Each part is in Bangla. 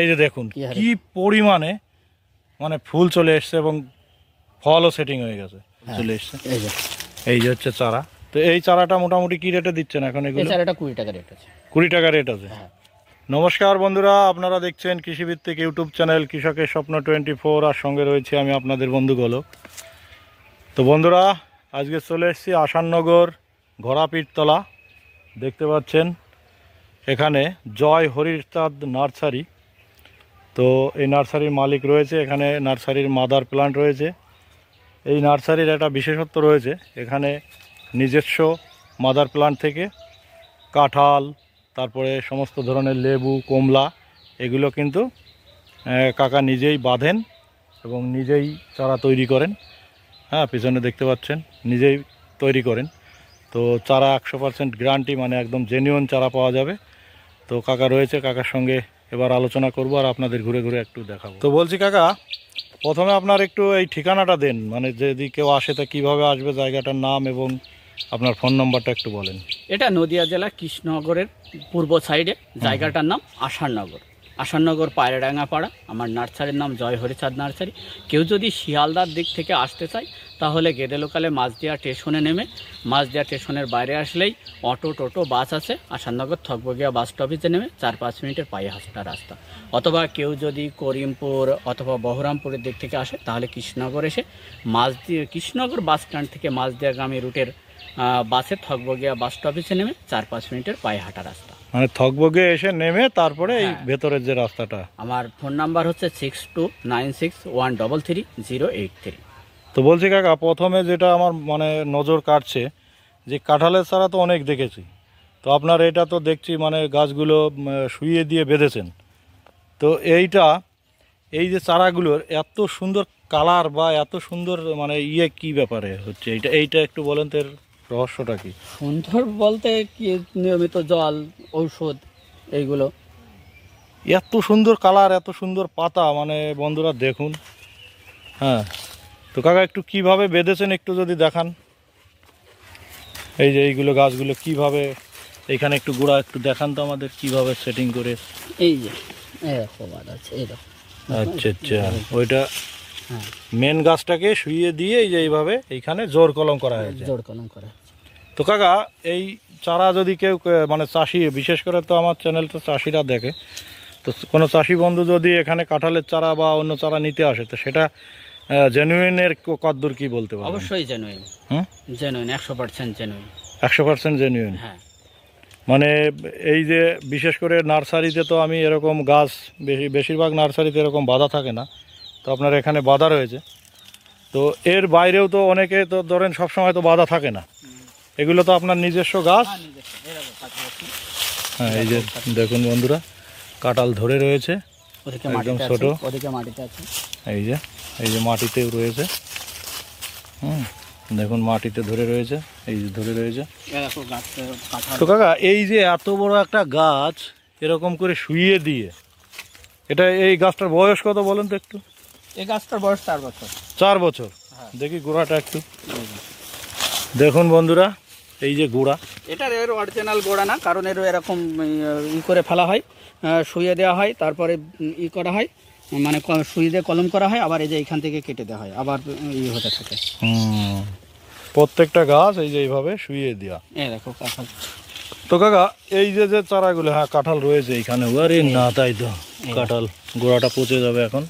এই যে দেখুন কি পরিমাণে মানে ফুল চলে এসছে এবং ফলও সেটিং হয়ে গেছে, চলে এসছে। এই যে হচ্ছে চারা। তো এই চারাটা মোটামুটি কি রেটে দিচ্ছেন এখন? এগুলো চারাটা 20 টাকা রেট আছে। 20 টাকা রেট আছে। নমস্কার বন্ধুরা, আপনারা দেখছেন কৃষিভিত্তিক ইউটিউব চ্যানেল কৃষকের স্বপ্ন 24, আর সঙ্গে রয়েছে আমি আপনাদের বন্ধু গোলক। তো বন্ধুরা, আজকে চলে এসেছি আসাননগর ঘোড়াপীরতলা। দেখতে পাচ্ছেন এখানে জয় হরিচাঁদ নার্সারি। তো এই নার্সারির মালিক রয়েছে, এখানে নার্সারির মাদার প্লান্ট রয়েছে। এই নার্সারির একটা বিশেষত্ব রয়েছে, এখানে নিজস্ব মাদার প্লান্ট থেকে কাঁঠাল, তারপরে সমস্ত ধরনের লেবু, কমলা, এগুলো কিন্তু কাকা নিজেই বাঁধেন এবং নিজেই চারা তৈরি করেন। হ্যাঁ, পিছনে দেখতে পাচ্ছেন নিজেই তৈরি করেন। তো চারা 100% গ্যারান্টি, মানে একদম জেনুইন চারা পাওয়া যাবে। তো কাকা রয়েছে, কাকার সঙ্গে এবার আলোচনা করব আর আপনাদের ঘুরে ঘুরে একটু দেখাবো। তো বলছি কাকা, প্রথমে আপনার একটু এই ঠিকানাটা দেন, মানে যদি কেউ আসে তা কীভাবে আসবে, জায়গাটার নাম এবং আপনার ফোন নম্বরটা একটু বলেন। এটা নদিয়া জেলা কৃষ্ণনগরের পূর্ব সাইডে, জায়গাটার নাম আসাননগর। আসাননগর পায়রাডাঙ্গা পাড়া। আমার নার্সারির নাম জয় হরিচাঁদ নার্সারি। কেউ যদি শিয়ালদার দিক থেকে আসতে চায় তাহলে গেদে লোকালে মাঝদিয়া স্টেশনে নেমে মাঝদিয়া স্টেশনের বাইরে আসলেই অটো, টোটো, বাস আছে। আসাননগর থকবগিয়া বাস স্টপেজে নেমে 4-5 মিনিটের পায়ে হাঁটা রাস্তা। অথবা কেউ যদি করিমপুর অথবা বহরমপুরের দিক থেকে আসে তাহলে কৃষ্ণনগর এসে মাঝদিয়া কৃষ্ণনগর বাস স্ট্যান্ড থেকে মাঝদিয়াগামী রুটের বাসে থকবগিয়া বাস স্টপেজে নেমে 4-5 মিনিটের পায়ে হাঁটা রাস্তা। মানে থকবগে এসে নেমে তারপরে এই ভেতরের যে রাস্তাটা। আমার ফোন নাম্বার হচ্ছে 6296133083। তো বলছি কাকা, প্রথমে যেটা আমার মানে নজর কাটছে যে কাঁঠালের চারা তো অনেক দেখেছি, তো আপনার এটা তো দেখছি মানে গাছগুলো শুইয়ে দিয়ে বেঁধেছেন। তো এই যে চারাগুলোর এত সুন্দর কালার বা এত সুন্দর মানে কি ব্যাপারে হচ্ছে এইটা একটু বলেন তো, এর রহস্যটা কি? সুন্দর বলতে কি, নিয়মিত জল, ঔষধ, এইগুলো। এত সুন্দর কালার, এত সুন্দর পাতা, মানে বন্ধুরা দেখুন। হ্যাঁ, তো কাকা একটু কিভাবে বেঁধেছেন একটু যদি দেখান। এই যে এইগুলো গাছগুলো কিভাবে, এইখানে একটু গোড়া একটু দেখান তো আমাদের কিভাবে সেটিং করে। এই যে এরকম আছে, এরকম। আচ্ছা আচ্ছা, ওইটা মেন গাছটাকে শুইয়ে দিয়ে এই যে এইভাবে এইখানে জোর কলম করা হয়েছে। জোর কলম করা। তো কাকা, এই চারা যদি কেউ মানে চাষি, বিশেষ করে তো আমার চ্যানেলটা চাষিরা দেখে, তো কোনো চাষি বন্ধু যদি এখানে কাঁঠালের চারা বা অন্য চারা নিতে আসে, তো সেটা জেনুইনের কদ্দূর কি বলতে পারবেন? অবশ্যই জেনুইন। Genuine, 100% genuine. 100% জেনুইন। হ্যাঁ, মানে এই যে বিশেষ করে নার্সারিতে তো আমি এরকম গাছ বেশিরভাগ নার্সারিতে এরকম বাধা থাকে না, তো আপনার এখানে বাধা রয়েছে। তো এর বাইরেও তো অনেকে তো ধরেন সবসময় তো বাধা থাকে না, এগুলো তো আপনার নিজস্ব গাছ। হ্যাঁ, এই যে দেখুন বন্ধুরা, কাঁঠাল ধরে রয়েছে একদম ছোট। এই যে মাটিতেও রয়েছে। দেখুন মাটিতে ধরে রয়েছে, এই যে ধরে রয়েছে। তো কাকা, এই যে এত বড় একটা গাছ এরকম করে শুইয়ে দিয়ে, এই গাছটার বয়স কত বলেন তো একটু? এই গাছটার বয়স 4 বছর। 4 বছর। দেখি গোড়াটা একটু দেখুন বন্ধুরা, এই যে গোড়া, এটার এর অরিজিনাল গোড়া না, কারণ এর এরকম করে ফেলা হয়, শুইয়ে দেওয়া হয়, তারপরে করা হয়, মানে শুইয়ে দিয়ে কলম করা হয়, আবার এই যে এইখান থেকে কেটে দেওয়া হয়, আবার হতে থাকে। প্রত্যেকটা গাছ এই যে এইভাবে শুইয়ে দেওয়া। দেখো কাঁঠাল। তো কাকা, এই যে চারাগুলো, হ্যাঁ কাঁঠাল রয়েছে এইখানে। আরে না, তাই তো কাঁঠাল গোড়াটা পচে যাবে এখন।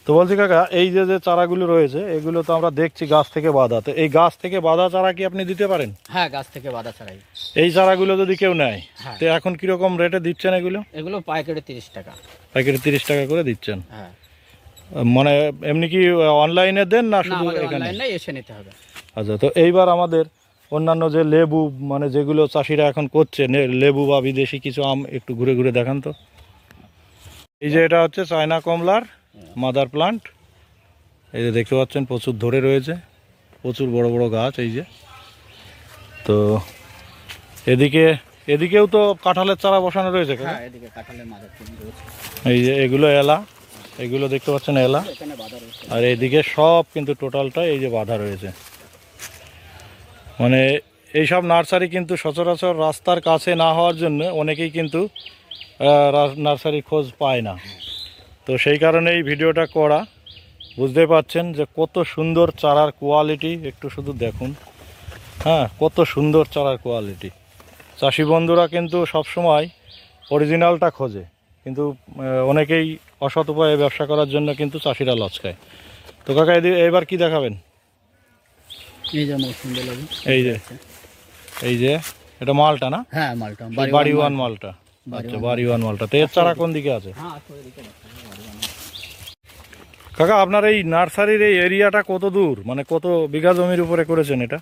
তো বলছি কাকা, এই যে চারাগুলো রয়েছে এগুলো তো আমরা দেখছি গাছ থেকে বাঁধা, তো এই গাছ থেকে বাঁধা চারা কি আপনি দিতে পারেন? হ্যাঁ, গাছ থেকে বাঁধা চারাই। এই চারাগুলো যদি কেউ নেয়, তো এখন কিরকম রেটে দিচ্ছেন এগুলো? এগুলো পাইকারি 30 টাকা। পাইকারি 30 টাকা করে দিচ্ছেন? হ্যাঁ। মানে এমনি কি অনলাইনে দেন না শুধু এখানে? অনলাইনে এসে নিতে হবে। আচ্ছা, তো এইবার আমাদের অন্যান্য যে লেবু, মানে যেগুলো চাষিরা এখন করছে, লেবু বা বিদেশি কিছু আম একটু ঘুরে ঘুরে দেখান তো। এই যে এটা হচ্ছে চায়না কমলার মাদার প্লান্ট। এই যে দেখতে পাচ্ছেন প্রচুর ধরে রয়েছে, প্রচুর বড় বড় গাছ। এই যে, তো এদিকেও তো কাঁঠালের চারা বসানো রয়েছে। এই যে এগুলো এলা, এগুলো দেখতে পাচ্ছেন এলা, আর এইদিকে সব কিন্তু টোটালটা এই যে বাঁধা রয়েছে। মানে এইসব নার্সারি কিন্তু সচরাচর রাস্তার কাছে না হওয়ার জন্য অনেকেই কিন্তু নার্সারি খোঁজ পায় না। তো সেই কারণে এই ভিডিওটা করা। বুঝতে পারছেন যে কত সুন্দর চারার কোয়ালিটি, একটু শুধু দেখুন। হ্যাঁ, কত সুন্দর চারার কোয়ালিটি। চাষি বন্ধুরা কিন্তু সবসময় অরিজিনালটা খোঁজে, কিন্তু অনেকেই অসৎ উপায়ে ব্যবসা করার জন্য কিন্তু চাষিরা লস খায়। তো কাকা এবার কি দেখাবেন? এই যে মৌসুমী লেবু, এই যে এটা মালটা না? হ্যাঁ মালটা, বাড়ি ওয়ান মালটা। আচ্ছা, বাড়ি ওয়ান মালটা। তো এর চারা কোন দিকে আছে? হ্যাঁ ওইদিকে রাখা। কাকা আপনার এই নার্সারির এই এরিয়াটা কত দূর, মানে কত বিঘা জমির উপরে করেছেন এটা?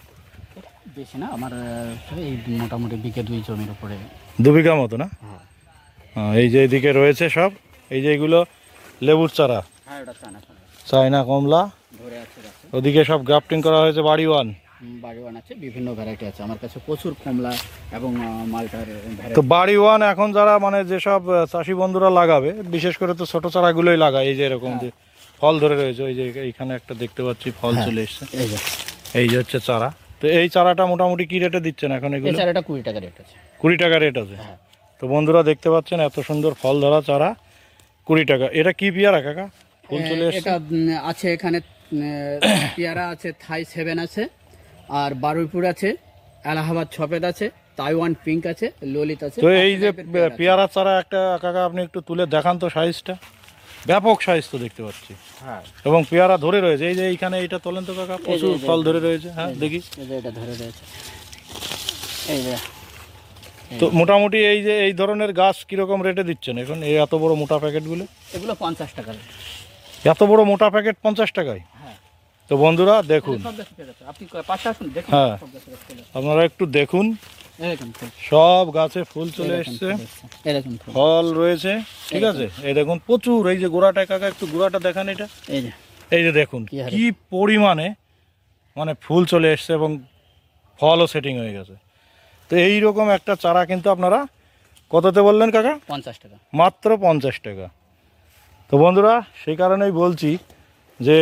বেশি না, আমার এই মোটামুটি বিঘে 2 জমির উপরে। 2 বিঘা মতো না? হ্যাঁ। এই যে এদিকে রয়েছে সব, এই যে এগুলো লেবুর চারা, হ্যাঁ এটা চায়না কমলা চায়না কমলা। ধরে আছে গাছে। ওদিকে সব গ্রাফটিং করা হয়েছে বাড়ি ওয়ান। বাড়ি ওয়ান আছে, বিভিন্ন ভ্যারাইটি আছে আমার কাছে, প্রচুর কমলা এবং মালটার তো ভ্যারাইটি। বাড়ি ওয়ান এখন যারা মানে যেসব চাষি বন্ধুরা লাগাবে, বিশেষ করে তো ছোট চারাগুলোই লাগায়। এই যে এরকম যে ফল ধরে রয়েছে, ওই যে এইখানে একটা দেখতে পাচ্ছি ফল চলে এসছে, এই যে হচ্ছে চারা। তো এই চারাটা মোটামুটি কি রেটে দিচ্ছেন এখন? এই এগুলো চারাটা 20 টাকা রেট আছে। 20 টাকা রেট আছে। হ্যাঁ। তো বন্ধুরা দেখতে পাচ্ছেন এত সুন্দর ফল ধরা চারা, 20 টাকা। এটা কি পেয়ারা কাকা? ফুল চলে এসছে। এটা আছে এখানে পেয়ারা আছে, থাই 7 আছে, আর বারুইপুর আছে, এলাহাবাদ ছপেদ আছে, তাইওয়ান পিঙ্ক আছে, ললিত আছে। তো এই যে পেয়ারা চারা একটা কাকা আপনি একটু তুলে দেখান তো, সাইজটা ব্যাপক সাইজ তো দেখতে পাচ্ছি। হ্যাঁ। এবং পেয়ারা ধরে রয়েছে, এই যে এইখানে এইটা তোলেন তো কাকা, প্রচুর ফল ধরে রয়েছে। হ্যাঁ দেখি। এই যে এটা ধরে রয়েছে, এই যে। তো মোটামুটি এই যে এই ধরনের গাছ কিরকম রেটে দিচ্ছেন এখন, এই এত বড় মোটা প্যাকেটগুলো? এগুলো 50 টাকা। এত বড় মোটা প্যাকেট 50 টাকায়? হ্যাঁ। তো বন্ধুরা দেখুন, সব গাছ পেয়ে যাচ্ছে, আপনি পাশে আসুন দেখুন। হ্যাঁ, সব গাছের গাছ পেয়ে যাচ্ছে। আপনারা একটু দেখুন, এরকম ফুল, সব গাছে ফুল চলে এরকম এসছে, ফুল এসছে, এরকম ফুল। ফল রয়েছে। ঠিক আছে, এই দেখুন প্রচুর। এই যে গোড়াটা কাকা একটু গোড়াটা দেখান এটা। এই যে, এই যে দেখুন কি হারে। কি পরিমাণে মানে ফুল চলে এসছে এবং ফলও সেটিং হয়ে গেছে। তো এই রকম একটা চারা কিন্তু আপনারা কততে বললেন কাকা? 50 টাকা। মাত্র 50 টাকা। তো বন্ধুরা সেই কারণেই বলছি যে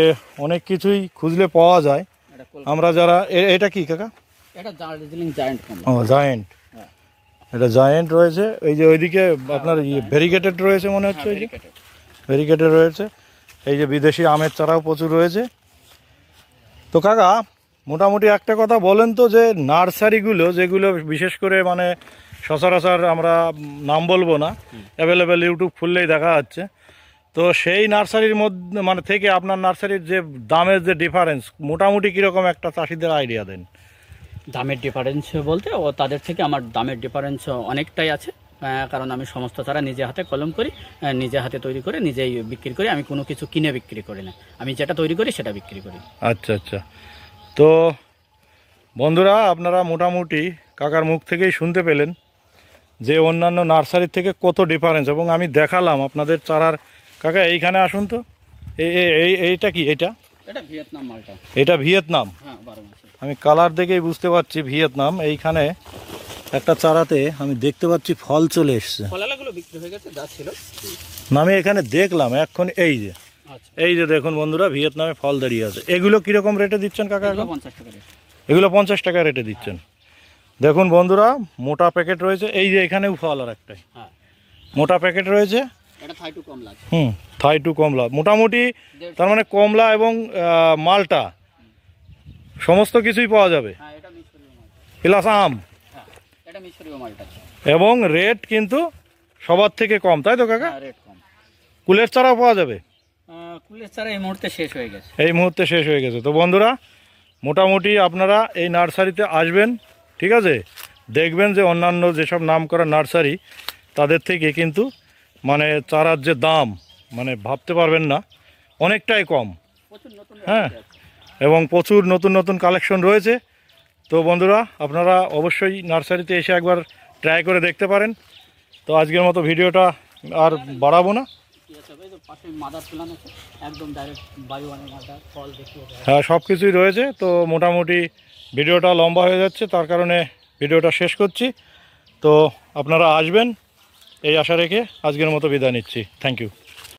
অনেক কিছুই খুঁজলে পাওয়া যায়। এটা আমরা যারা এটা কি কাকা? এটা দার্জিলিং জায়ান্ট কমলা। ও জায়েন্ট, হ্যাঁ। এটা জায়েন্ট রয়েছে। এই যে ওইদিকে আপনার ভেরিগেটেড রয়েছে মনে হচ্ছে, ওই যে ভেরিগেটেড রয়েছে। এই যে বিদেশি আমের চারাও প্রচুর রয়েছে। তো কাকা মোটামুটি একটা কথা বলেন তো, যে নার্সারিগুলো যেগুলো বিশেষ করে মানে সচরাচর আমরা নাম বলবো না, অ্যাভেলেবেল ইউটিউব খুললেই দেখা যাচ্ছে, তো সেই নার্সারির মধ্যে মানে থেকে আপনার নার্সারির যে দামের যে ডিফারেন্স, মোটামুটি কীরকম একটা চাষিদের আইডিয়া দেন? দামের ডিফারেন্স বলতে তাদের থেকে আমার দামের ডিফারেন্স অনেকটাই আছে, কারণ আমি সমস্ত চারা নিজে হাতে কলম করি, নিজে হাতে তৈরি করে নিজেই বিক্রি করি। আমি কোনো কিছু কিনে বিক্রি করি না, আমি যেটা তৈরি করি সেটা বিক্রি করি। আচ্ছা আচ্ছা। তো বন্ধুরা আপনারা মোটামুটি কাকার মুখ থেকেই শুনতে পেলেন যে অন্যান্য নার্সারির থেকে কত ডিফারেন্স, এবং আমি দেখালাম আপনাদের চারার। কাকা এইখানে আসুন তো, এইটা কি? এটা ভিয়েতনাম মালটা। এটা ভিয়েতনাম? হ্যাঁ, 12 মাসের। আমি কালার দেখেই বুঝতে পারছি ভিয়েতনাম। এইখানে একটা চারাতে আমি দেখতে পাচ্ছি ফল চলে এসছে। ফলাগুলো বিক্রি হয়ে গেছে, যা ছিল না আমি এখানে দেখলাম এখন, এই যে আচ্ছা। এই যে দেখুন বন্ধুরা, ভিয়েতনামে ফল দাঁড়িয়ে আছে। এগুলো কিরকম রেটে দিচ্ছেন কাকা এখন? 50 টাকা রেট। এগুলো 50 টাকা রেটে দিচ্ছেন। দেখুন বন্ধুরা মোটা প্যাকেট রয়েছে, এই যে এখানেও ফল আর একটাই হ্যাঁ, মোটা প্যাকেট রয়েছে। এটা থাই টু কমলা আছে। থাই টু কমলা, মোটামুটি তার মানে কমলা এবং মালটা সমস্ত কিছুই পাওয়া যাবে, হ্যাঁ, এটা মিশরীয় মালটা। প্লাস আম। হ্যাঁ, এটা মিশরীয় মালটা আছে। এবং রেট কিন্তু সবার থেকে কম, তাই তো কাকা? হ্যাঁ, রেট কম। কুলের চারাও পাওয়া যাবে? কুলের চারা এই মুহূর্তে শেষ হয়ে গেছে। এই মুহূর্তে শেষ হয়ে গেছে। তো বন্ধুরা মোটামুটি আপনারা এই নার্সারিতে আসবেন, ঠিক আছে, দেখবেন যে অন্যান্য যেসব নামকরা নার্সারি তাদের থেকে কিন্তু মানে চারার যে দাম মানে ভাবতে পারবেন না, অনেকটাই কম। প্রচুর নতুন হ্যাঁ, variety আছে। এবং প্রচুর নতুন নতুন কালেকশন রয়েছে। তো বন্ধুরা আপনারা অবশ্যই নার্সারিতে এসে একবার ট্রাই করে দেখতে পারেন। তো আজকের মতো ভিডিওটা আর বাড়াবো না। কি আছে ভাই, তো পাশে মাদার প্ল্যান আছে, একদম ডাইরেক্ট বাড়ি ওয়ানের মাদার, ফল দেখিয়ে দেয়। হ্যাঁ, সব কিছুই রয়েছে। তো মোটামুটি ভিডিওটা লম্বা হয়ে যাচ্ছে, তার কারণে ভিডিওটা শেষ করছি। তো আপনারা আসবেন এই আশা রেখে আজকের মতো বিদায় নিচ্ছি। Thank you.